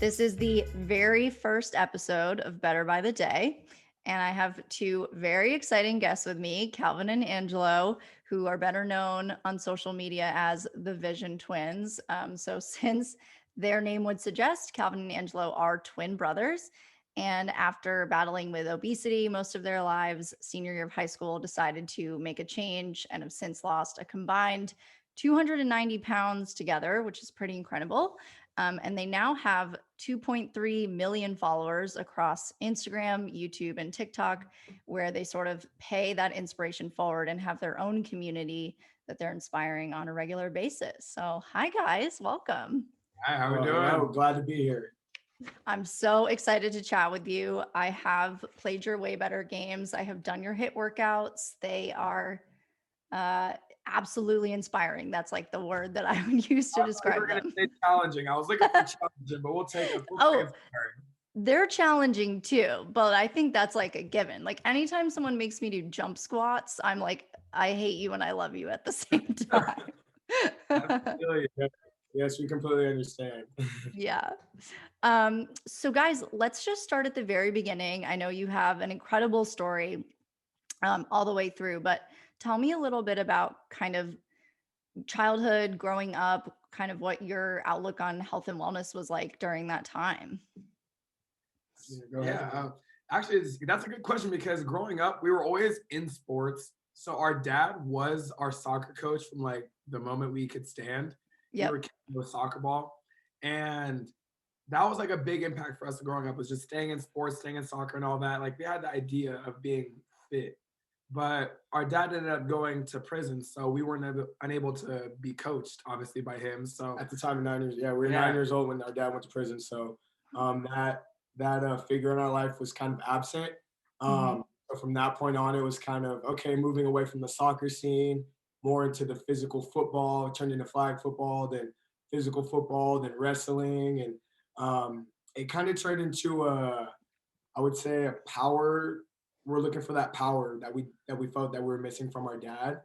This is the very first episode of Better by the Day. And I have two very exciting guests with me, Calvin and Angelo, who are better known on social media as the Vision Twins. So, since their name would suggest, Calvin and Angelo are twin brothers. And after battling with obesity most of their lives, senior year of high school, decided to make a change and have since lost a combined 290 pounds together, which is pretty incredible. And they now have 2.3 million followers across Instagram, YouTube, and TikTok, where they sort of pay that inspiration forward and have their own community that they're inspiring on a regular basis. So, hi guys, welcome. Hi, how we Hello, doing? glad to be here. I'm so excited to chat with you. I have played your Way Better games. I have done your hit workouts. They are uh, absolutely inspiring. That's like the word that I would use to I thought you were describe gonna them. say challenging. I was looking for challenging, but we'll take it. We'll say Oh, inspiring. they're challenging too, but I think that's like a given. Like anytime someone makes me do jump squats, I'm like, I hate you and I love you at the same I time. feel you. Yes, we completely understand. Yeah. So guys, let's just start at the very beginning. I know you have an incredible story all the way through, but tell me a little bit about kind of childhood, growing up, kind of what your outlook on health and wellness was like during that time. Yeah, go Yeah, ahead. actually, that's a good question because growing up, we were always in sports. So our dad was our soccer coach from like the moment we could stand. We were Yep. kicking with soccer ball, and that was like a big impact for us growing up. Was just staying in sports, staying in soccer, and all that. Like we had the idea of being fit, but our dad ended up going to prison, so we weren't unable to be coached, obviously, by him. So At the time of 9 years, yeah, we were yeah, 9 years old when our dad went to prison. So that figure in our life was kind of absent. Hmm. So from that point on, it was kind of okay, moving away from the soccer scene, more into the physical football, turned into flag football, then physical football, then wrestling, and it kind of turned into I would say a power. We're looking for that power that we felt that we were missing from our dad.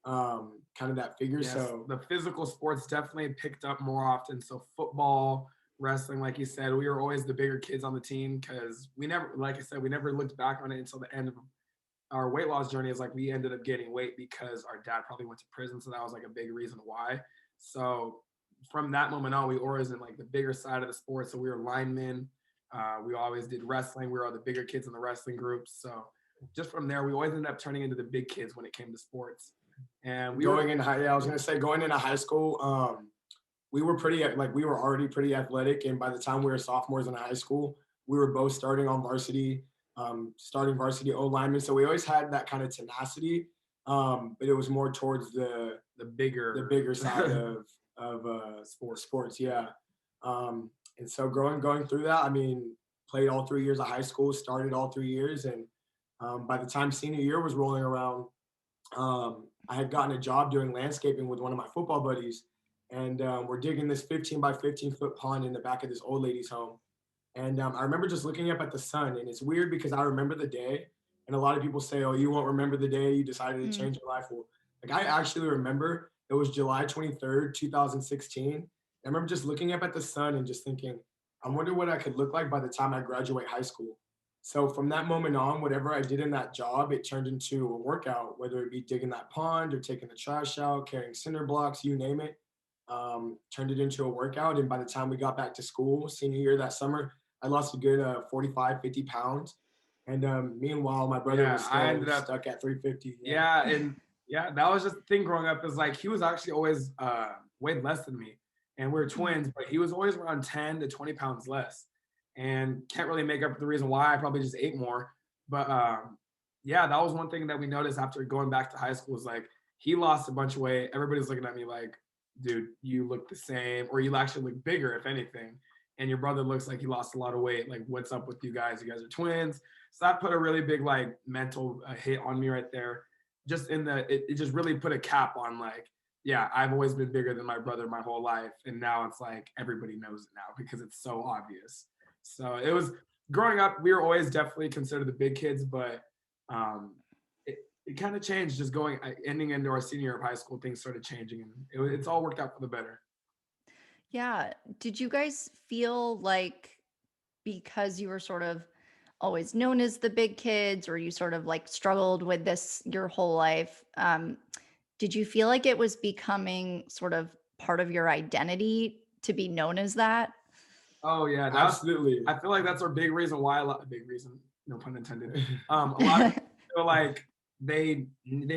Kind of that figure. yes, So the physical sports definitely picked up more often. So football, wrestling, like you said, we were always the bigger kids on the team because we never, like I said, we never looked back on it until the end of our weight loss journey. Is like we ended up gaining weight because our dad probably went to prison, so that was like a big reason why. So from that moment on, we were always in like the bigger side of the sport. So we were linemen. We always did wrestling. We were all the bigger kids in the wrestling groups. So just from there, we always ended up turning into the big kids when it came to sports. And we were going in high, yeah, I was gonna say going into high school, we were pretty like we were already pretty athletic, and by the time we were sophomores in high school, we were both starting on varsity, starting varsity O linemen. So we always had that kind of tenacity, but it was more towards the the bigger bigger side of sports. sports, yeah. And so going through that, I mean, played all 3 years of high school, started all 3 years, and by the time senior year was rolling around, I had gotten a job doing landscaping with one of my football buddies, and we're digging this 15 by 15-foot pond in the back of this old lady's home. And I remember just looking up at the sun, and it's weird because I remember the day, and a lot of people say, "Oh, you won't remember the day you decided to Mm. change your life." Well, like I actually remember it was July 23rd, 2016. I remember just looking up at the sun and just thinking, "I wonder what I could look like by the time I graduate high school." So from that moment on, whatever I did in that job, it turned into a workout, whether it be digging that pond or taking the trash out, carrying cinder blocks, you name it. Turned it into a workout. And by the time we got back to school, senior year that summer, I lost a good 45, 50 pounds. And meanwhile, my brother Yeah, was I still ended up stuck at 350. Yeah. yeah, and yeah, that was just the thing growing up is like he was actually always weighed less than me. And we are Mm. twins, but he was always around 10 to 20 pounds less. And can't really make up for the reason why I probably just ate more. But yeah, that was one thing that we noticed after going back to high school is like he lost a bunch of weight. Everybody's looking at me like, dude, you look the same, or you actually look bigger, if anything. And your brother looks like he lost a lot of weight. Like, what's up with you guys? You guys are twins. So that put a really big like mental hit on me right there. Just in it just really put a cap on like, yeah, I've always been bigger than my brother my whole life, and now it's like everybody knows it now because it's so obvious. So it was growing up. We were always definitely considered the big kids, but um, it kind of changed. Just ending into our senior year of high school, things started changing, and it's all worked out for the better. Yeah. Did you guys feel like because you were sort of always known as the big kids, or you sort of like struggled with this your whole life, did you feel like it was becoming sort of part of your identity to be known as that? Oh yeah, that's. Absolutely. I feel like that's a big reason why a big reason, no pun intended. A lot of people feel like they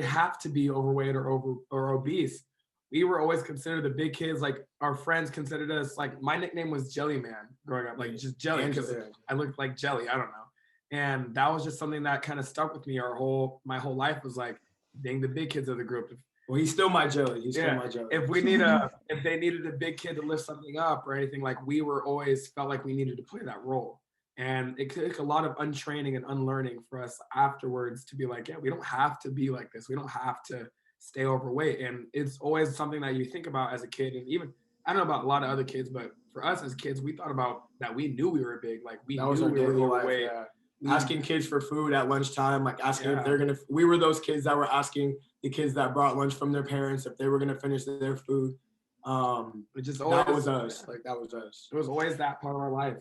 have to be overweight or obese. We were always considered the big kids. Like our friends considered us like my nickname was Jelly Man growing up, like just jelly because Angela. I looked like jelly. I don't know, and that was just something that kind of stuck with me. My whole life was like being the big kids of the group. Well, he's still my jelly. He's still Yeah. my jelly. If they needed a big kid to lift something up or anything, like we were always felt like we needed to play that role. And it took a lot of untraining and unlearning for us afterwards to be like, yeah, we don't have to be like this. We don't have to stay overweight. And it's always something that you think about as a kid. And even, I don't know about a lot of other kids, but for us as kids, we thought about that we knew we were big. Like we That was knew our we were daily life. overweight. Yeah. Asking kids for food at lunchtime, like asking if Yeah. they're gonna. We were those kids that were asking the kids that brought lunch from their parents if they were gonna finish their food. It just always, That was us. Like that was us. it was always that part of our life.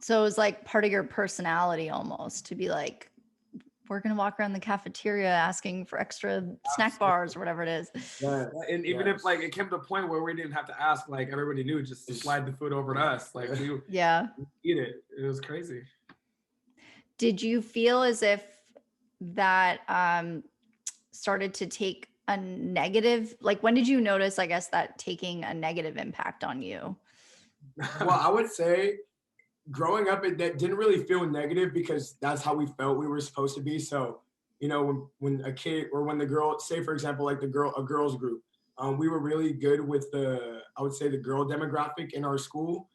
So it was like part of your personality almost to be like, we're going to walk around the cafeteria asking for extra snack bars or whatever it is. Yeah. And even Yes. if like it came to a point where we didn't have to ask, like everybody knew, just to slide the food over to us. Like we would Yeah. eat it. It was crazy. Did you feel as if that started to take a negative, like when did you notice, I guess, that taking a negative impact on you? Well, I would say growing up, that didn't really feel negative because that's how we felt we were supposed to be. So, you know, when a kid or when the girl, say for example, like a girls group, we were really good with I would say the girl demographic in our school,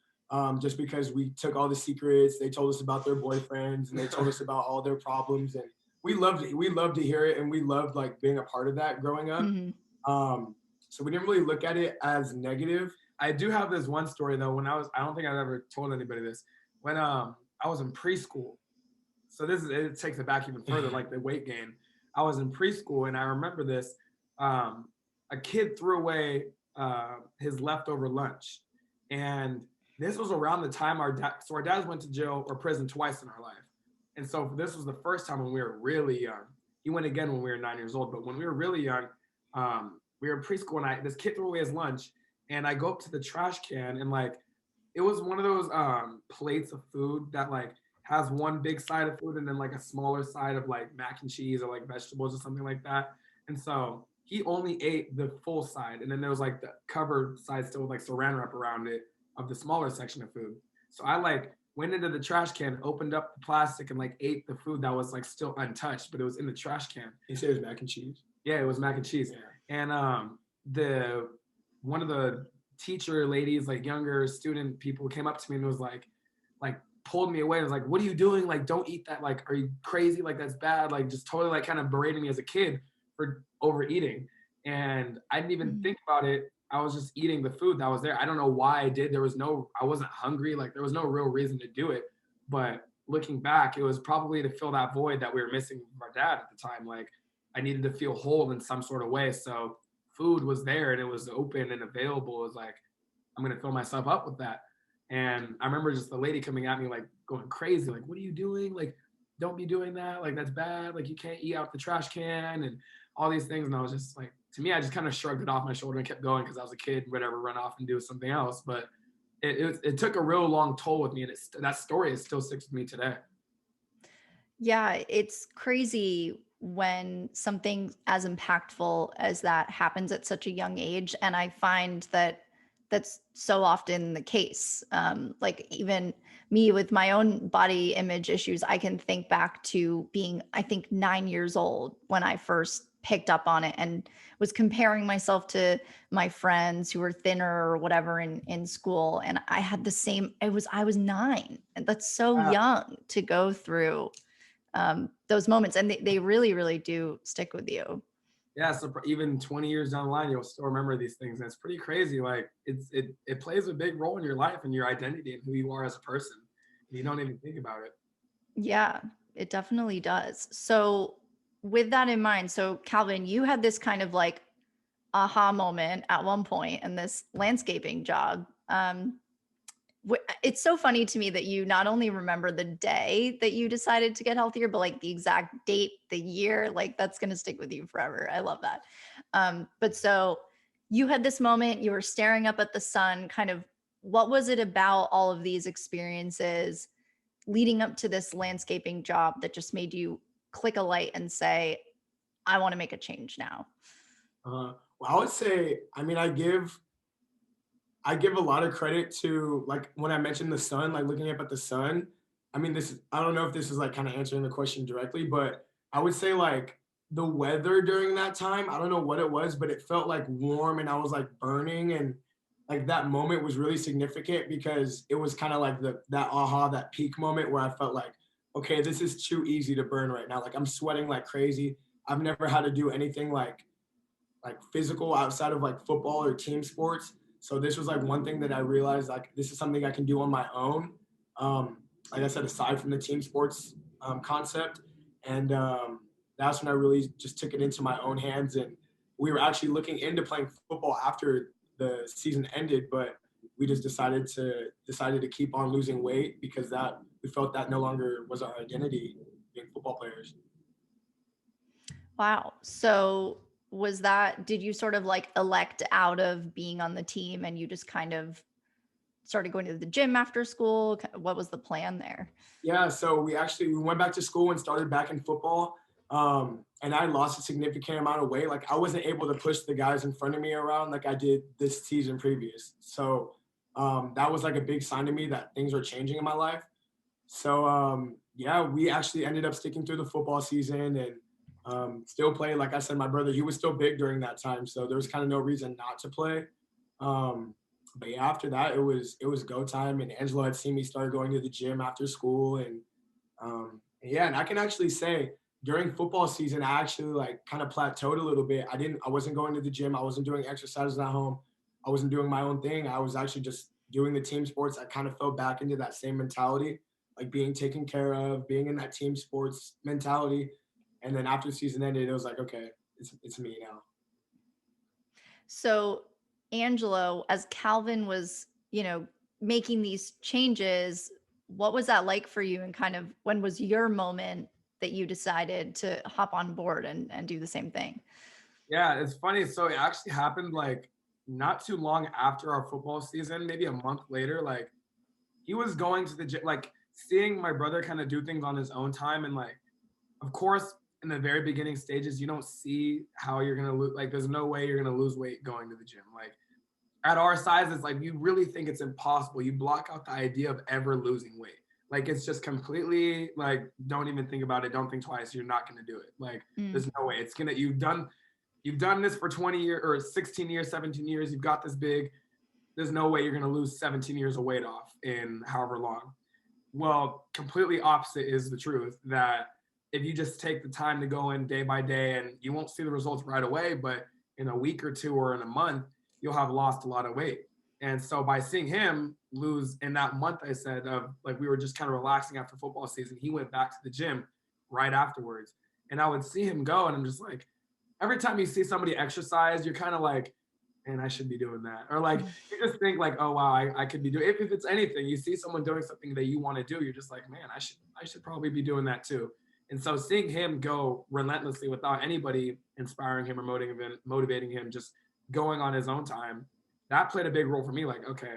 just because we took all the secrets. They told us about their boyfriends and they told us about all their problems, and we loved it. We loved to hear it, and we loved like being a part of that growing up. Mhm. So we didn't really look at it as negative. I do have this one story though. I don't think I've ever told anybody this. When I was in preschool. So it takes it back even further, like the weight gain. I was in preschool and I remember this. A kid threw away his leftover lunch, and this was around the time our dads went to jail or prison twice in our life, and so this was the first time when we were really young. He went again when we were 9 years old, but when we were really young, we were in preschool and this kid threw away his lunch, and I go up to the trash can and like it was one of those plates of food that like has one big side of food and then like a smaller side of like mac and cheese or like vegetables or something like that. And so he only ate the full side, and then there was like the covered side still with like saran wrap around it of the smaller section of food. So I like went into the trash can, opened up the plastic, and like ate the food that was like still untouched, but it was in the trash can. You said it was mac and cheese. Yeah, it was mac and cheese. Yeah. And the one of the teacher ladies, like younger student people, came up to me and was like pulled me away and was like, "What are you doing? Like, don't eat that. Like, are you crazy? Like, that's bad." Like, just totally like kind of berating me as a kid for overeating. And I didn't even think about it. I was just eating the food that was there. I don't know why I did. I wasn't hungry. Like, there was no real reason to do it. But looking back, it was probably to fill that void that we were missing from our dad at the time. Like, I needed to feel whole in some sort of way. So food was there and it was open and available. It was like, I'm going to fill myself up with that. And I remember just the lady coming at me, like going crazy, like, "What are you doing? Like, don't be doing that. Like, that's bad. Like, you can't eat out the trash can," and all these things. And I was just like, to me, I just kind of shrugged it off my shoulder and kept going because I was a kid, whatever, run off and do something else. But it took a real long toll with me. And that story still sticks with me today. Yeah, it's crazy when something as impactful as that happens at such a young age. And I find that that's so often the case. Like even me with my own body image issues, I can think back to being, I think, 9 years old when I first picked up on it and was comparing myself to my friends who were thinner or whatever in school. And I had the same, I was 9. And that's so Wow. young to go through those moments, and they really, really do stick with you. Yeah, so even 20 years down the line, you'll still remember these things. And it's pretty crazy. Like it plays a big role in your life and your identity and who you are as a person. You don't even think about it. Yeah, it definitely does. So with that in mind, so Calvin, you had this kind of like aha moment at one point in this landscaping job. Um, it's so funny to me that you not only remember the day that you decided to get healthier, but like the exact date, the year, like that's going to stick with you forever. I love that. But so you had this moment, you were staring up at the sun, kind of what was it about all of these experiences leading up to this landscaping job that just made you click a light and say, I want to make a change now? Well, I would say, I mean, I give a lot of credit to, like, when I mentioned the sun, like looking up at the sun. I mean, I don't know if this is like kind of answering the question directly, but I would say like the weather during that time, I don't know what it was, but it felt like warm and I was like burning, and like that moment was really significant because it was kind of like that peak moment where I felt like, okay, this is too easy to burn right now. Like I'm sweating like crazy. I've never had to do anything like physical outside of like football or team sports. So this was like one thing that I realized, like this is something I can do on my own. Like I said, aside from the team sports concept, and that's when I really just took it into my own hands. And we were actually looking into playing football after the season ended, but we just decided to keep on losing weight because that we felt that no longer was our identity being football players. Wow. So did you sort of like elect out of being on the team and you just kind of started going to the gym after school? What was the plan there? Yeah, so we went back to school and started back in football. And I lost a significant amount of weight. Like I wasn't able to push the guys in front of me around like I did this season previous. So that was like a big sign to me that things were changing in my life. So yeah, we actually ended up sticking through the football season and still play. Like I said, my brother, he was still big during that time, so there was kind of no reason not to play. Um, but yeah, after that, it was go time, and Angelo had seen me start going to the gym after school, and yeah, and I can actually say during football season, I actually like kind of plateaued a little bit. I wasn't going to the gym, I wasn't doing exercises at home, I wasn't doing my own thing. I was actually just doing the team sports. I kind of fell back into that same mentality, like being taken care of, being in that team sports mentality. And then after the season ended, it was like, okay, it's me now. So, Angelo, as Calvin was, making these changes, what was that like for you? And kind of when was your moment that you decided to hop on board and do the same thing? Yeah, it's funny. So it actually happened like not too long after our football season, maybe a month later. Like he was going to the gym, like seeing my brother kind of do things on his own time. And like, of course, in the very beginning stages, you don't see how you're going to lose. Like, there's no way you're going to lose weight going to the gym. Like, at our size, it's like you really think it's impossible. You block out the idea of ever losing weight. Like, it's just completely like, don't even think about it. Don't think twice. You're not going to do it. Like, Mm. there's no way. You've done this for 20 years or 16 years, 17 years. You've got this big. There's no way you're going to lose 17 years of weight off in however long. Well, completely opposite is the truth that if you just take the time to go in day by day and you won't see the results right away, but in a week or two or in a month, you'll have lost a lot of weight. And so by seeing him lose in that month, I said, of like we were just kind of relaxing after football season, he went back to the gym right afterwards. And I would see him go, and I'm just like, every time you see somebody exercise, you're kind of like, man, I should be doing that. Or like you just think like, oh wow, I could be doing if it's anything, you see someone doing something that you want to do, you're just like, man, I should probably be doing that too. And so seeing him go relentlessly without anybody inspiring him or motivating him, just going on his own time, that played a big role for me. Like, okay,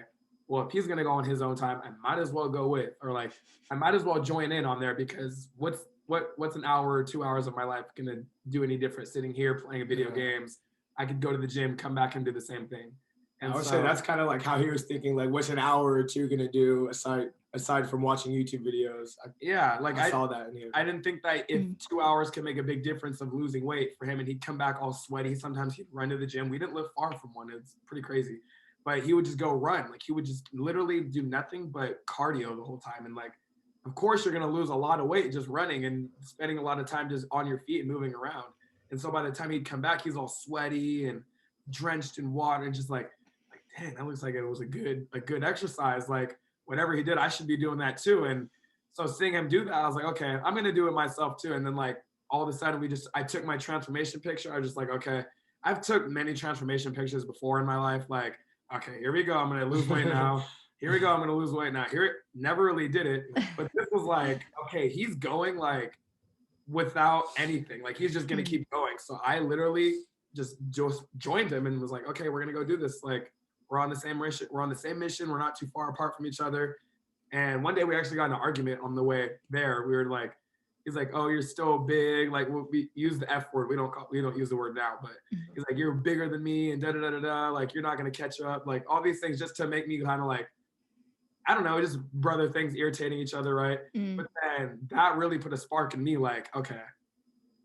well, if he's gonna go on his own time, I might as well go with, or like I might as well join in on there because what's an hour or 2 hours of my life gonna do any different sitting here playing video games? I could go to the gym, come back and do the same thing. And I would so, say that's kind of like how he was thinking, like, what's an hour or two gonna do aside from watching YouTube videos? yeah, like I saw that in here. I didn't think that if Mm. 2 hours could make a big difference of losing weight for him, and he'd come back all sweaty. Sometimes he'd run to the gym. We didn't live far from one. It's pretty crazy. But he would just go run. Like he would just literally do nothing but cardio the whole time. And like, of course, you're going to lose a lot of weight just running and spending a lot of time just on your feet and moving around. And so by the time he'd come back, he's all sweaty and drenched in water and just like, dang, that looks like it was a good exercise. Like whatever he did, I should be doing that too. And so seeing him do that, I was like, okay, I'm gonna do it myself too. And then like all of a sudden I took my transformation picture. I was just like, okay, I've took many transformation pictures before in my life. Like okay, here we go. I'm gonna lose weight now. Here we go. I'm gonna lose weight now. Never really did it, but this was like, okay, he's going like without anything. Like he's just gonna keep going. So I literally just joined him and was like, okay, we're gonna go do this. Like we're on the same mission. We're on the same mission. We're not too far apart from each other. And one day we actually got in an argument on the way there. We were like, he's like, oh, you're still big. Like we use the F word. We don't use the word now, but he's like, you're bigger than me and da da da da da. Like you're not gonna catch up. Like all these things just to make me kind of like, I don't know, just brother things irritating each other, right? But then that really put a spark in me, like, okay,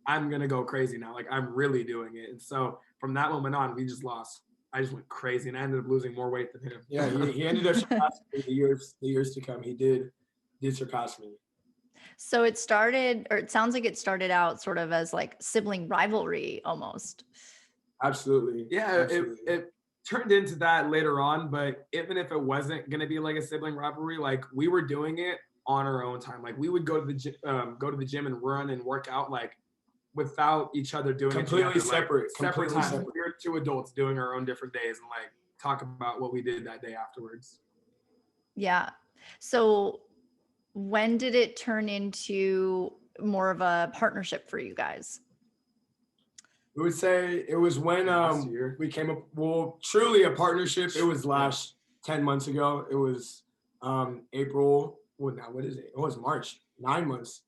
I'm gonna go crazy now. Like I'm really doing it. And so from that moment on, we just lost. I just went crazy and I ended up losing more weight than him. Yeah, he ended up surpassing me the years to come. He did surpass me. So it started, or it sounds like it started out sort of as like sibling rivalry almost. Absolutely. Yeah, Absolutely. it turned into that later on, but even if it wasn't gonna be like a sibling rivalry, like we were doing it on our own time. Like we would go to the gym and run and work out like without each other doing completely it together, separate. Like, separate completely times. separate. We were two adults doing our own different days and like talk about what we did that day afterwards. Yeah. So when did it turn into more of a partnership for you guys? We would say it was when Last year. we came up, well, truly a partnership. It was last 10 months ago. It was April. Well, now what is it? It was March. 9 months.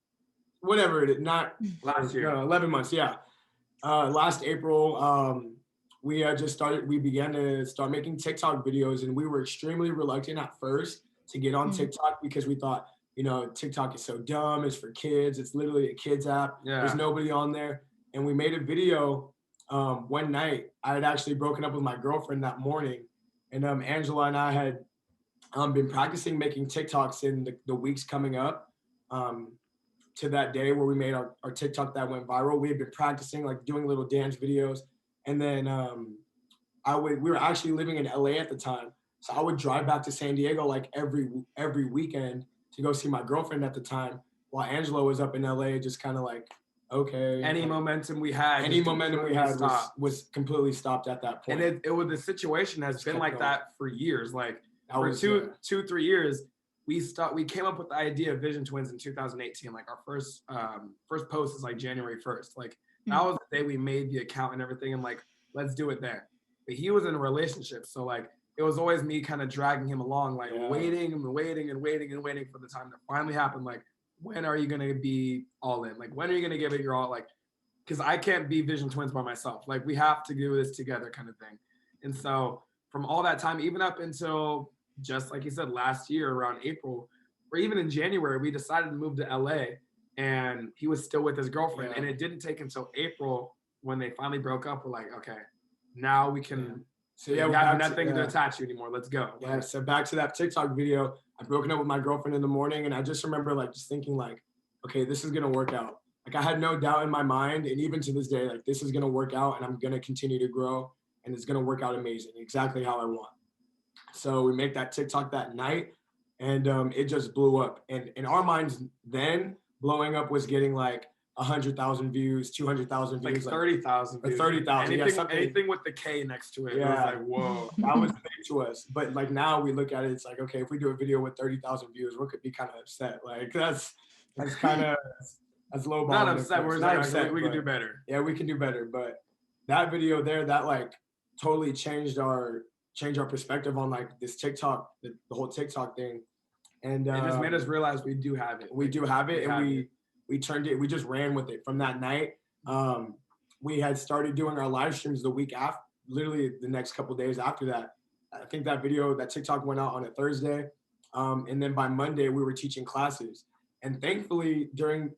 Whatever it is. Not Last year. 11 months. Yeah. Last April, we began to start making TikTok videos, and we were extremely reluctant at first to get on TikTok because we thought, you know, TikTok is so dumb. It's for kids. It's literally a kids app. Yeah. There's nobody on there. And we made a video one night. I had actually broken up with my girlfriend that morning, and Angela and I had been practicing making TikToks in the weeks coming up to that day where we made our TikTok that went viral. We had been practicing, like doing little dance videos, and then we were actually living in LA at the time, so I would drive back to San Diego like every weekend to go see my girlfriend at the time, while Angela was up in LA, just kind of like, okay. Any momentum we had was completely stopped at that point. And it was, the situation has been like that for years. Like for 2-3 years, we came up with the idea of Vision Twins in 2018. Like our first post is like January 1st. Like that was the day we made the account and everything. And like, let's do it there. But he was in a relationship. So like, it was always me kind of dragging him along, like waiting for the time to finally happen. Like, when are you going to be all in? Like, when are you going to give it your all? Like, because I can't be Vision Twins by myself. Like, we have to do this together kind of thing. And so from all that time, even up until just like you said, last year around April, or even in January, we decided to move to LA, and he was still with his girlfriend. And it didn't take until April when they finally broke up. We're like, okay, now we can So yeah, we have nothing to attach you anymore. Let's go. Yeah. So back to that TikTok video, I broken up with my girlfriend in the morning, and I just remember like just thinking like, okay, this is gonna work out. Like I had no doubt in my mind, and even to this day, like this is gonna work out, and I'm gonna continue to grow, and it's gonna work out amazing, exactly how I want. So we make that TikTok that night, and it just blew up. And in our minds, then blowing up was getting like 100,000 views, 200,000 views, like 30,000 views. 30,000. Anything with the K next to it. Yeah. It was like, whoa. That was big to us. But like now we look at it, it's like, okay, if we do a video with 30,000 views, we could be kind of upset. Like that's kind of, that's low ball. Not upset. We're not upset. We can do better. Yeah, we can do better. But that video there, that like totally changed our perspective on like this TikTok, the whole TikTok thing. And it just made us realize we do have it. We do have it, and we turned it, we just ran with it from that night. We had started doing our live streams the week after, literally the next couple of days after that. I think that TikTok went out on a Thursday. And then by Monday we were teaching classes. And thankfully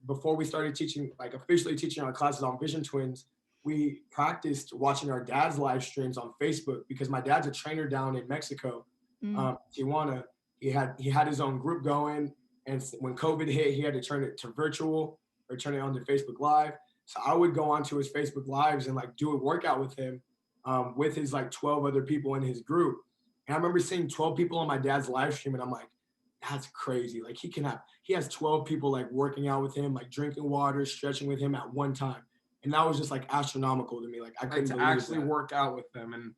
before we started teaching, like officially teaching our classes on Vision Twins, we practiced watching our dad's live streams on Facebook, because my dad's a trainer down in Mexico, Tijuana. He had his own group going. And when COVID hit, he had to turn it to virtual or turn it on to Facebook Live. So I would go onto his Facebook Lives and like do a workout with him, with his like 12 other people in his group. And I remember seeing 12 people on my dad's live stream, and I'm like, that's crazy. Like he has 12 people like working out with him, like drinking water, stretching with him at one time. And that was just like astronomical to me. Like I couldn't to actually work out with them. And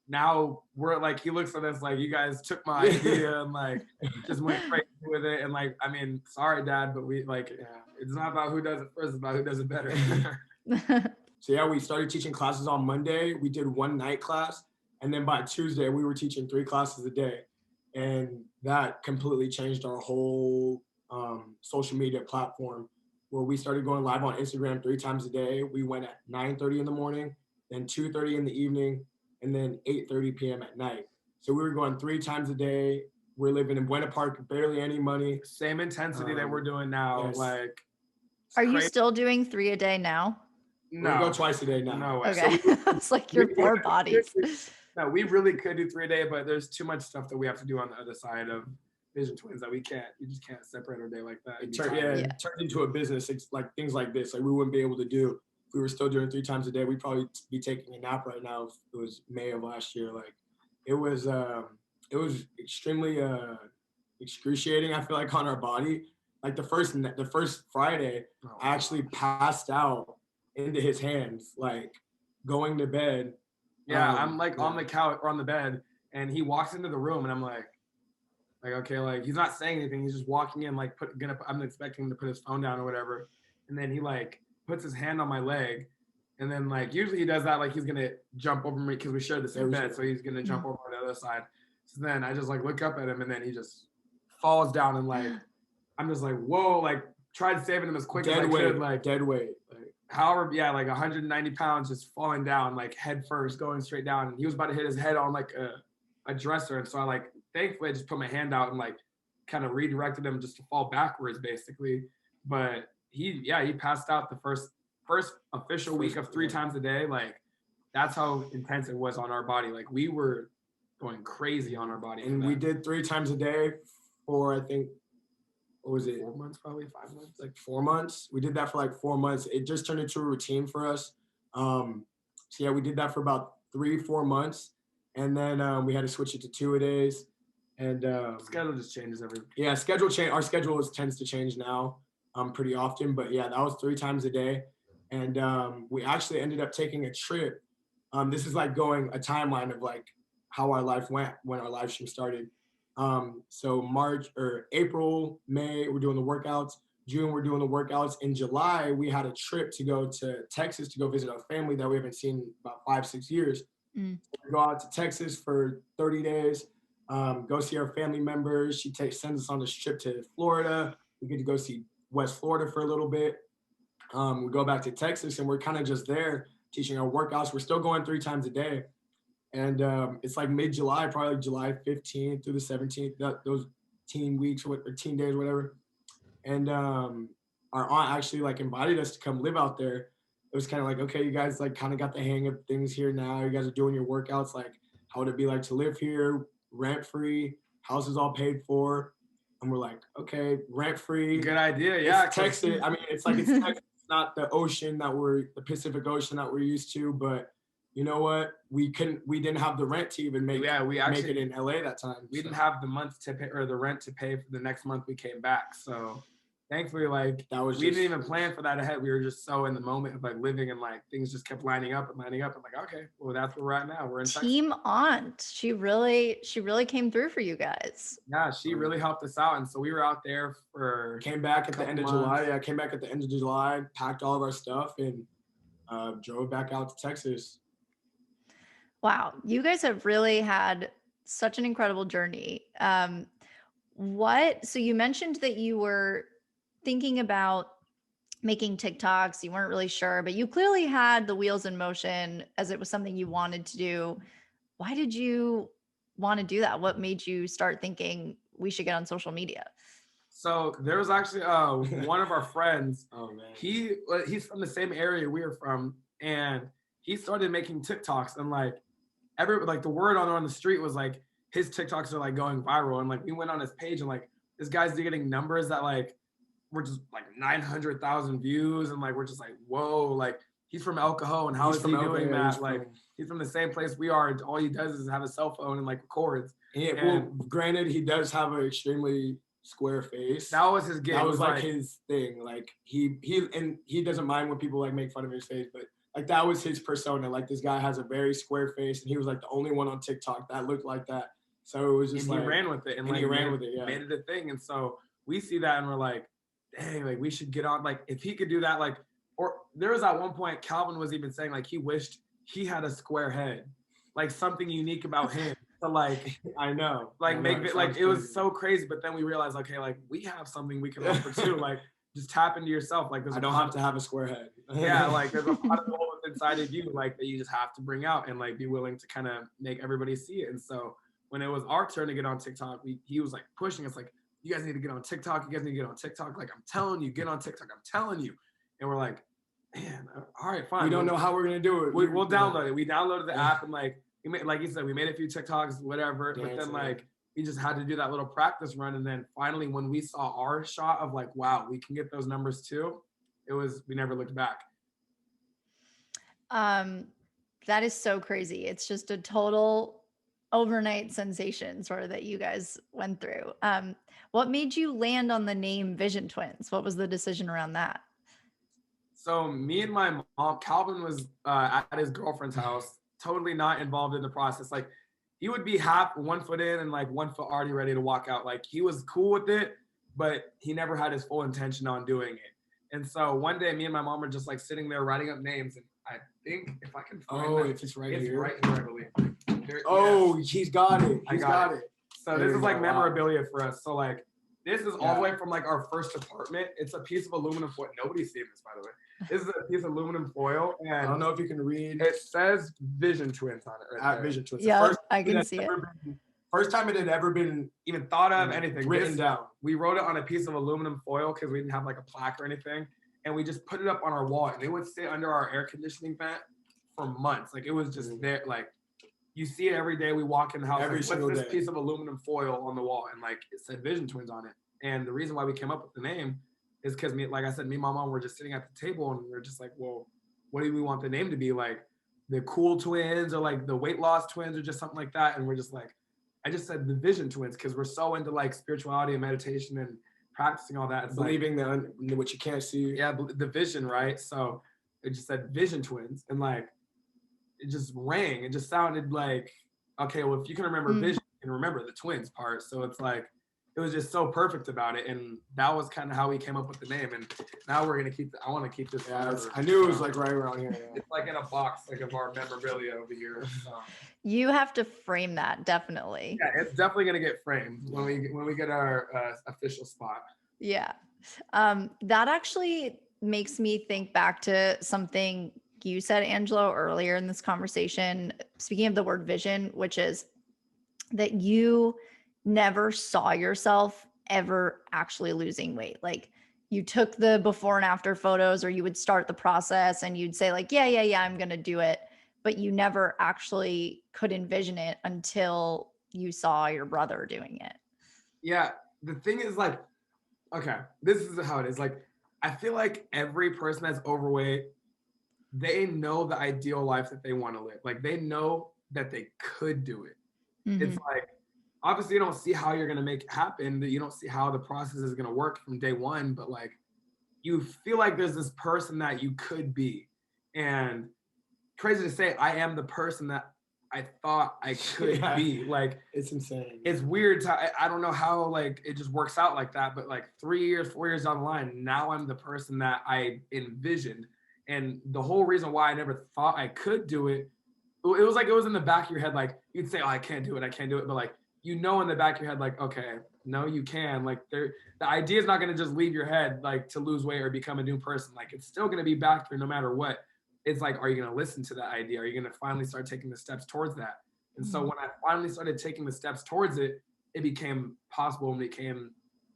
now we're like, he looks at us like, you guys took my idea and like just went crazy with it. And like, I mean, sorry, Dad, but we like, it's not about who does it first, it's about who does it better. So yeah, we started teaching classes on Monday. We did one night class, and then by Tuesday we were teaching 3 classes a day, and that completely changed our whole social media platform. Where we started going live on Instagram 3 times a day. We went at 9:30 in the morning, then 2:30 in the evening, and then 8:30 p.m. at night. So we were going 3 times a day. We're living in Buena Park, barely any money. Same intensity that we're doing now. Yes. Like, Are you still doing 3 a day now? No. We go twice a day now. No way. Okay. It's like your poor bodies. No, we really could do 3 a day, but there's too much stuff that we have to do on the other side of Vision Twins that we just can't separate our day like that. It turned into a business. It's like things like this, like we wouldn't be able to do if we were still doing 3 times a day. We'd probably be taking a nap right now if it was May of last year. Like it was extremely excruciating, I feel like, on our body. Like the first Friday, I actually passed out into his hands, like going to bed. Yeah, I'm like on the couch or on the bed, and he walks into the room, and I'm like okay, like he's not saying anything. He's just walking in, like I'm expecting him to put his phone down or whatever, and then he like puts his hand on my leg, and then like usually he does that like he's gonna jump over me because we share the same bed, so he's gonna jump over on the other side. So then I just like look up at him, and then he just falls down, and like I'm just like whoa, like tried saving him as quick as I could, like dead weight. However, like 190 pounds just falling down, like head first, going straight down. And he was about to hit his head on like a dresser. And so I like, thankfully I just put my hand out and like kind of redirected him just to fall backwards basically. But he passed out the first official week of 3 times a day. Like that's how intense it was on our body. Like we were going crazy on our body. And we did 3 times a day for, I think, what was it? 4 months, probably 5 months. Like 4 months. We did that for like 4 months. It just turned into a routine for us. So yeah, we did that for about 3-4 months, and then we had to switch it to 2 a days. And schedule just changes every. Yeah, schedule change. Our schedule tends to change now, pretty often. But yeah, that was 3 times a day, and we actually ended up taking a trip. This is like going a timeline of like how our life went when our live stream started. So March or April, May, we're doing the workouts. June, we're doing the workouts. In July, we had a trip to go to Texas to go visit our family that we haven't seen in about 5-6 years. We go out to Texas for 30 days, go see our family members. She sends us on this trip to Florida. We get to go see West Florida for a little bit. We go back to Texas, and we're kind of just there teaching our workouts. We're still going 3 times a day. And it's like mid-July, probably like July 15th through the 17th, those teen weeks or teen days, whatever. And our aunt actually like invited us to come live out there. It was kind of like, okay, you guys like kind of got the hang of things here now. You guys are doing your workouts. Like, how would it be like to live here, rent-free, houses all paid for? And we're like, okay, rent-free. Good idea, yeah. It's Texas. I mean, it's like it's Texas, not the ocean the Pacific Ocean that we're used to, but you know what? We didn't have the rent to even make it in LA that time. We didn't have the month to pay or the rent to pay for the next month we came back. So thankfully, like we didn't even plan for that ahead. We were just so in the moment of like living, and like things just kept lining up. I'm like, okay, well that's where we're at now. We're in Team Texas. Aunt. She really came through for you guys. Yeah, she really helped us out. And so we were out there for came back at the end of July. Yeah, came back at the end of July, packed all of our stuff, and drove back out to Texas. Wow, you guys have really had such an incredible journey. So you mentioned that you were thinking about making TikToks, you weren't really sure, but you clearly had the wheels in motion as it was something you wanted to do. Why did you want to do that? What made you start thinking we should get on social media? So there was actually one of our friends. Oh man, he's from the same area we were from, and he started making TikToks, and like the word on the street was like his TikToks are like going viral, and like we went on his page, and like this guy's getting numbers that like were just like 900,000 views, and like we're just like whoa, like he's from El Cajon, and how is he doing that? Like he's from the same place we are. All he does is have a cell phone and like records. Yeah, well, granted, he does have an extremely square face. That was his game. That was like his thing. Like he doesn't mind when people like make fun of his face, but like that was his persona. Like this guy has a very square face, and he was like the only one on TikTok that looked like that. So it was just and like he ran with it, and like he ran with it, made it a thing. And so we see that, and we're like, dang, like we should get on. Like if he could do that, like, or there was at one point Calvin was even saying like he wished he had a square head, like something unique about him. To like I know, like make it like it was crazy. so crazy. But then we realized, okay, like we have something we can offer too. Like just tap into yourself. Like there's I don't have to have a square head. yeah, like there's a pot of gold inside of you, like that you just have to bring out and like be willing to kind of make everybody see it. And so when it was our turn to get on TikTok, he was like pushing us, like, you guys need to get on TikTok. You guys need to get on TikTok. Like I'm telling you, get on TikTok. I'm telling you. And we're like, man, all right, fine. We don't know how we're gonna do it. We'll download it. We downloaded the app, and like we made, like you said, we made a few TikToks, whatever. But then like we just had to do that little practice run, and then finally when we saw our shot of like, wow, we can get those numbers too, we never looked back. That is so crazy. It's just a total overnight sensation sort of that you guys went through. What made you land on the name Vision Twins? What was the decision around that? So me and my mom, Calvin was at his girlfriend's house, totally not involved in the process. Like he would be half 1 foot in and like 1 foot already ready to walk out. Like he was cool with it, but he never had his full intention on doing it. And so one day me and my mom were just like sitting there writing up names, and I think if I can find it, if it's right it's here. right here, I believe. He's got it. He's got it. So this is like memorabilia for us. So like this is all the way from like our first apartment. It's a piece of aluminum foil. Nobody's seen this, by the way. This is a piece of aluminum foil, and I don't know if you can read. It says Vision Twins on it. Right there. Vision Twins. Yeah, I can see it. First time it had ever been even thought of anything written down. We wrote it on a piece of aluminum foil because we didn't have like a plaque or anything, and we just put it up on our wall, and it would sit under our air conditioning vent for months. Like it was just there. Like you see it every day. We walk in the house. Every single this day. Piece of aluminum foil on the wall, and like it said Vision Twins on it. And the reason why we came up with the name is because like I said, me and my mom were just sitting at the table, and we were just like, well, what do we want the name to be? Like the Cool Twins, or like the Weight Loss Twins, or just something like that. And we're just like, I just said the Vision Twins because we're so into like spirituality and meditation and practicing all that. It's believing what you can't see. Yeah, the vision, right? So it just said Vision Twins, and like it just rang. It just sounded like, okay, well, if you can remember vision, you can remember the twins part. So it's like, it was just so perfect about it. And that was kind of how we came up with the name. And now we're going to I want to keep this. Yeah, I knew it was like right around here. Yeah. It's like in a box, like of our memorabilia over here. So. You have to frame that, definitely. Yeah, it's definitely going to get framed when we get our official spot. Yeah. That actually makes me think back to something you said, Angelo, earlier in this conversation, speaking of the word vision, which is that you never saw yourself ever actually losing weight. Like you took the before and after photos, or you would start the process and you'd say like, yeah, I'm going to do it. But you never actually could envision it until you saw your brother doing it. Yeah. The thing is like, okay, this is how it is. Like, I feel like every person that's overweight, they know the ideal life that they want to live. Like they know that they could do it. Mm-hmm. It's like, obviously you don't see how you're going to make it happen, that you don't see how the process is going to work from day one, but like you feel like there's this person that you could be. And crazy to say, I am the person that I thought I could be. Like it's insane. It's weird. I don't know how like it just works out like that, but like 4 years down the line, now I'm the person that I envisioned. And the whole reason why I never thought I could do it, it was like it was in the back of your head. Like you'd say, oh, I can't do it. But like, you know, in the back of your head, like, okay, no, you can. Like the idea is not going to just leave your head like to lose weight or become a new person. Like it's still going to be back there no matter what. It's like, are you going to listen to that idea? Are you going to finally start taking the steps towards that? And so when I finally started taking the steps towards it, it became possible and became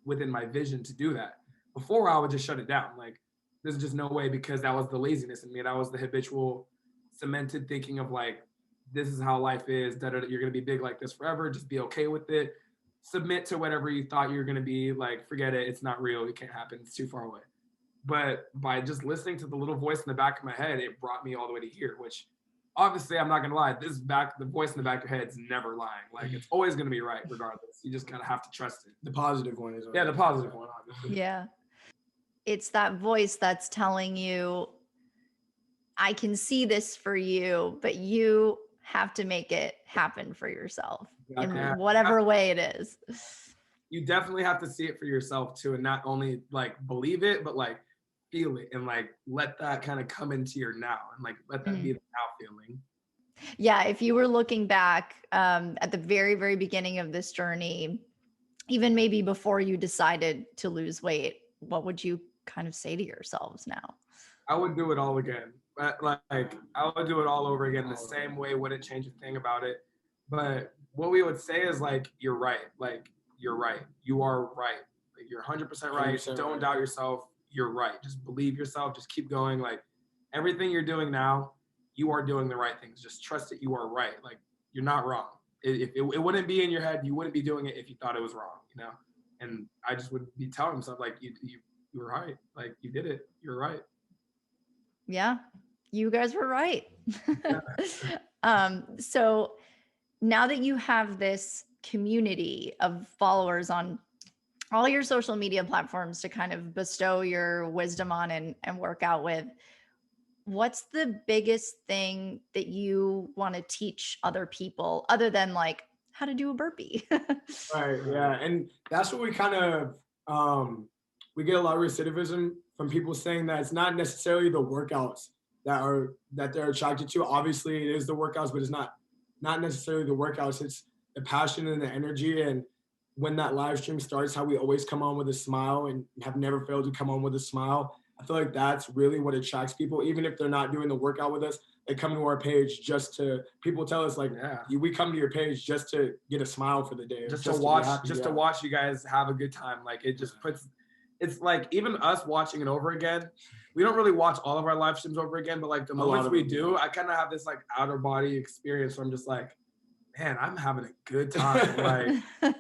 within my vision to do that. Before I would just shut it down. Like there's just no way, because that was the laziness in me. That was the habitual cemented thinking of like, this is how life is, you're going to be big like this forever. Just be okay with it. Submit to whatever you thought you were going to be. Like, forget it. It's not real. It can't happen. It's too far away. But by just listening to the little voice in the back of my head, it brought me all the way to here, which obviously I'm not going to lie. The voice in the back of your head is never lying. Like it's always going to be right regardless. You just kind of have to trust it. The positive one is. Yeah, the positive one, obviously. Yeah. It's that voice that's telling you I can see this for you, but you have to make it happen for yourself Exactly. in whatever way it is. You definitely have to see it for yourself too, and not only like believe it, but like feel it and like let that kind of come into your now and like let that be the now feeling. Yeah, if you were looking back at the very, very beginning of this journey, even maybe before you decided to lose weight, what would you kind of say to yourselves now? I would do it all again. But like I would do it all over again the same way, wouldn't change a thing about it. But what we would say is like, you're right. Like, you're right. You are right. Like, you're 100% right. 100% Don't right. doubt yourself. You're right. Just believe yourself. Just keep going. Like, everything you're doing now, you are doing the right things. Just trust that you are right. Like, you're not wrong. If it wouldn't be in your head, you wouldn't be doing it if you thought it was wrong, you know? And I just would be telling myself, like, you were right. Like, you did it. You're right. Yeah, you guys were right. Yeah. So now that you have this community of followers on all your social media platforms to kind of bestow your wisdom on and work out with, what's the biggest thing that you want to teach other people other than like how to do a burpee? Right. Yeah. And that's what we kind of we get a lot of recidivism from people saying that it's not necessarily the workouts that they're attracted to. Obviously, it is the workouts, but it's not necessarily the workouts. It's the passion and the energy. And when that live stream starts, how we always come on with a smile and have never failed to come on with a smile. I feel like that's really what attracts people, even if they're not doing the workout with us. They come to our page just to. People tell us like, Yeah. we come to your page just to get a smile for the day, Just be to watch happy, to watch you guys have a good time. Like, it just puts, it's like even us watching it over again, we don't really watch all of our live streams over again, but like the moments we do, I kind of have this like outer body experience where I'm just like, man, I'm having a good time. Like,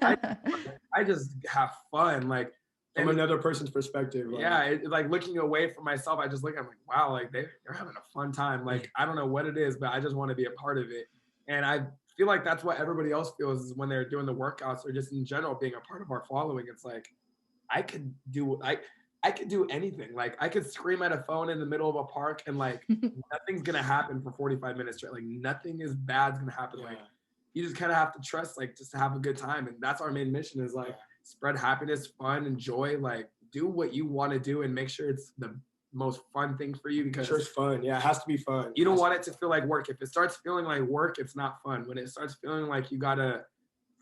I just have fun. Like, from and another person's perspective. Like, yeah, like looking away from myself, I just look, I'm like, wow, like they're having a fun time. Like, I don't know what it is, but I just want to be a part of it. And I feel like that's what everybody else feels is when they're doing the workouts or just in general being a part of our following. It's like, I could do anything. Like, I could scream at a phone in the middle of a park and like nothing's gonna happen for 45 minutes straight. Like, nothing is bad's gonna happen. yeah. Like, you just kind of have to trust, like, just to have a good time. And that's our main mission is like spread happiness, fun, and joy. Like, do what you want to do and make sure it's the most fun thing for you, because sure, it's fun. Yeah, it has to be fun. you don't want it to feel like work. If it starts feeling like work, it's not fun. When it starts feeling like you gotta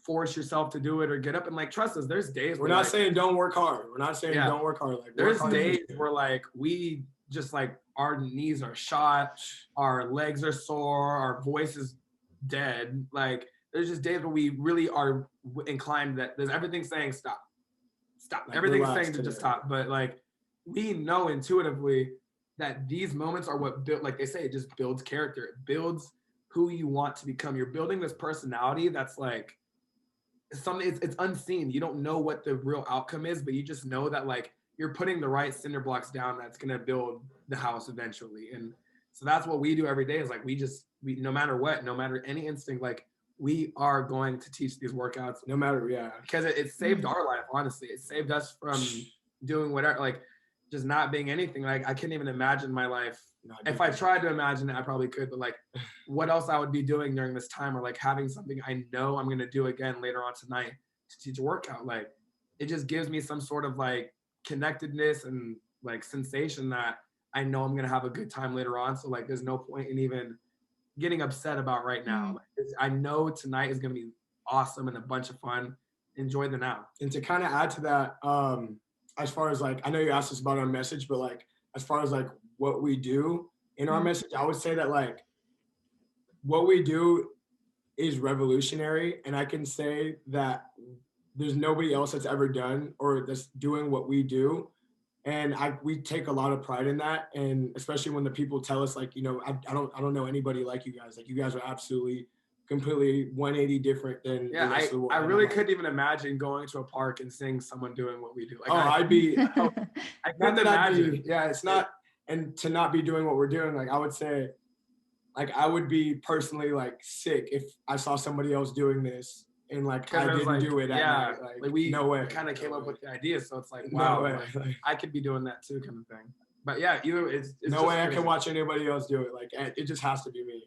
force yourself to do it or get up and like, trust us, there's days We're where, not like, saying don't work hard. We're not saying Yeah. don't work hard. Like, there's work hard. days where like we just like our knees are shot, our legs are sore, our voice is dead. Like, there's just days where we really are inclined that there's everything saying stop. Like, Everything's relax saying to just today. stop. But like, we know intuitively that these moments are what build, like they say, it just builds character. It builds who you want to become. You're building this personality that's like something, it's unseen. You don't know what the real outcome is, but you just know that like you're putting the right cinder blocks down that's gonna build the house eventually. And so that's what we do every day is like we no matter what, no matter any instinct, like we are going to teach these workouts No matter, yeah. because it saved our life, honestly. It saved us from doing whatever, like just not being anything. Like, I couldn't even imagine my life. No, If I tried to imagine it, I probably could, but like what else I would be doing during this time, or like having something I know I'm gonna do again later on tonight to teach a workout. Like, it just gives me some sort of like connectedness and like sensation that I know I'm gonna have a good time later on. So like there's no point in even getting upset about right now. Like, I know tonight is gonna be awesome and a bunch of fun. Enjoy the now. And to kind of add to that, as far as like, I know you asked us about our message, but like, as far as like what we do in our message, I would say that like what we do is revolutionary. And I can say that there's nobody else that's ever done or that's doing what we do. And we take a lot of pride in that. And especially when the people tell us like, you know, I don't know anybody like you guys. Like, you guys are absolutely completely 180 different than the rest of the world. I really couldn't even imagine going to a park and seeing someone doing what we do. Like, I'd be I not couldn't that I'd imagine. be, yeah, it's not, and to not be doing what we're doing, like I would say, like I would be personally like sick if I saw somebody else doing this and like I didn't like, do it at night. Like we no way. kind of came up with the idea, so it's like, No wow, way. like, I could be doing that too, kind of thing. But yeah, it's No just way I crazy. can watch anybody else do it. Like it just has to be me.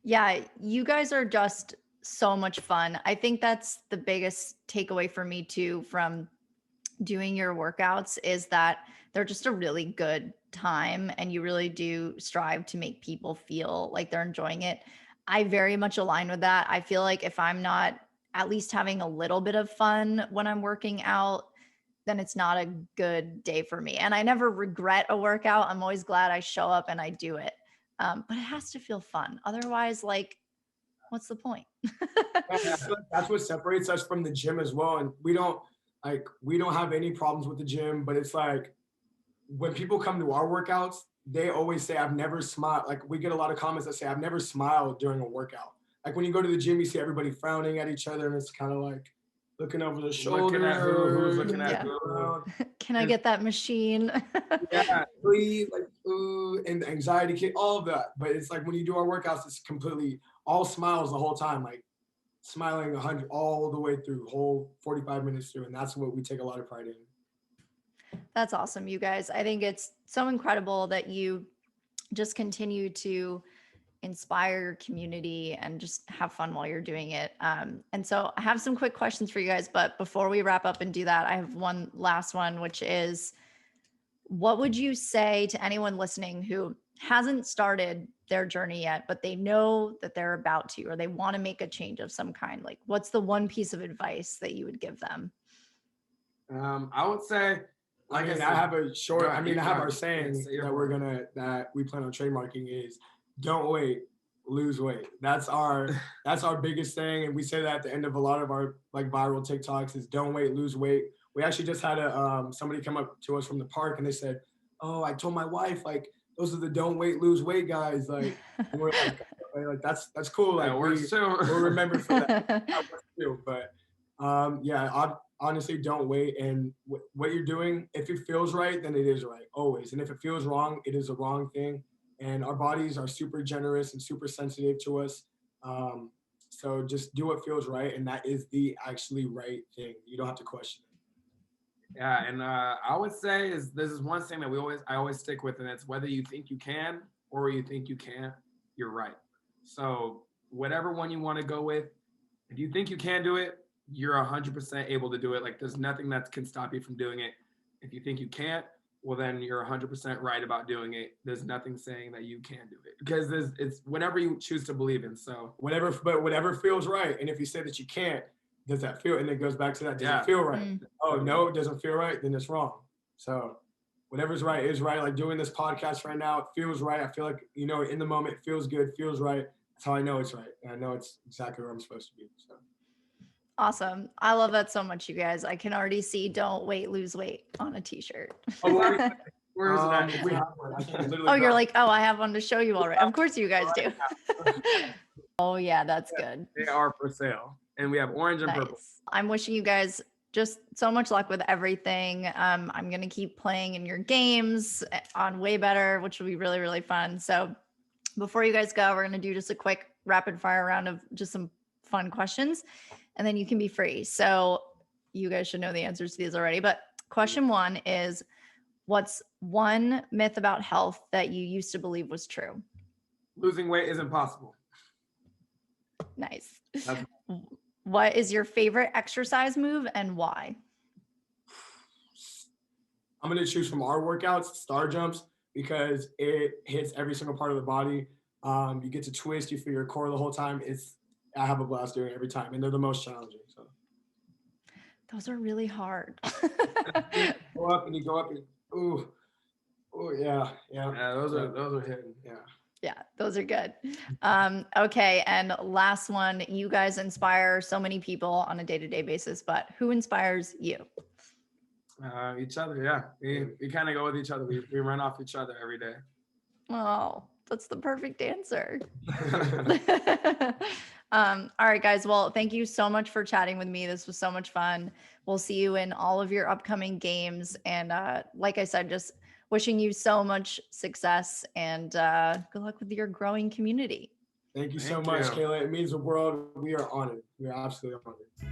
Yeah, you guys are just so much fun. I think that's the biggest takeaway for me too from doing your workouts is that they're just a really good time and you really do strive to make people feel like they're enjoying it. I very much align with that. I feel like if I'm not at least having a little bit of fun when I'm working out, then it's not a good day for me. And I never regret a workout. I'm always glad I show up and I do it. But it has to feel fun. Otherwise, like, what's the point? I feel like that's what separates us from the gym as well. And we don't have any problems with the gym, but it's like when people come to our workouts, they always say, I've never smiled. Like we get a lot of comments that say, I've never smiled during a workout. Like when you go to the gym, you see everybody frowning at each other and it's kind of like looking over the shoulder. Looking at who's looking at Yeah. who. Can I get that machine? Yeah, please, like, ooh, and the anxiety kick, all of that. But it's like when you do our workouts, it's completely all smiles the whole time, like smiling 100 all the way through, whole 45 minutes through. And that's what we take a lot of pride in. That's awesome, you guys. I think it's so incredible that you just continue to inspire your community and just have fun while you're doing it. And so I have some quick questions for you guys, but before we wrap up and do that, I have one last one, which is what would you say to anyone listening who hasn't started their journey yet, but they know that they're about to, or they want to make a change of some kind? Like, what's the one piece of advice that you would give them? I would say, like I I said, have a short, go I ahead, mean, you I have go our ahead. saying Say your that we plan on trademarking is don't wait, lose weight. That's our biggest thing. And we say that at the end of a lot of our like viral TikToks is don't wait, lose weight. We actually just had somebody come up to us from the park and they said, oh, I told my wife, like, those are the don't wait, lose weight guys. Like, and we're like, okay, like that's cool. Like That works too. we'll remember for that. That works too. But yeah, honestly, don't wait. And what you're doing, if it feels right, then it is right, always. And if it feels wrong, it is a wrong thing. And our bodies are super generous and super sensitive to us. So just do what feels right. And that is the actually right thing. You don't have to question it. Yeah, and I would say this is one thing that I always stick with, and it's whether you think you can or you think you can't, you're right. So whatever one you want to go with, if you think you can do it, you're 100% able to do it. Like there's nothing that can stop you from doing it. If you think you can't, well then you're 100% right about doing it. There's nothing saying that you can't do it because it's whatever you choose to believe in. So whatever feels right. And if you say that you can't, does that feel? And it goes back to that. Does it feel right? Mm. Oh no, it doesn't feel right. Then it's wrong. So whatever's right is right. Like doing this podcast right now, it feels right. I feel like in the moment, it feels good, feels right. That's how I know it's right. And I know it's exactly where I'm supposed to be. So. Awesome. I love that so much, you guys. I can already see "Don't wait, lose weight" on a t-shirt. where is that? We have one. I can literally Oh, you're grab- like, oh, I have one to show you already. Of course you guys do. Oh yeah, that's good. They are for sale. And we have orange and purple. Nice. I'm wishing you guys just so much luck with everything. I'm going to keep playing in your games on Way Better, which will be really, really fun. So before you guys go, we're going to do just a quick rapid fire round of just some fun questions, and then you can be free. So you guys should know the answers to these already. But question one is, what's one myth about health that you used to believe was true? Losing weight isn't possible. Nice. That's- What is your favorite exercise move and why? I'm going to choose from our workouts, star jumps, because it hits every single part of the body. You get to twist, you feel your core the whole time. I have a blast doing it every time, and they're the most challenging. So Those are really hard. go up and you go up and ooh, yeah. Yeah, those are hidden. Yeah. Yeah, those are good. Okay, and last one, you guys inspire so many people on a day-to-day basis, but who inspires you? Each other, yeah. We kind of go with each other. We run off each other every day. Oh, that's the perfect answer. All right, guys. Well, thank you so much for chatting with me. This was so much fun. We'll see you in all of your upcoming games. And like I said, just wishing you so much success and good luck with your growing community. Thank you so Thank much, you. Kayla. It means the world. We are honored. We are absolutely honored.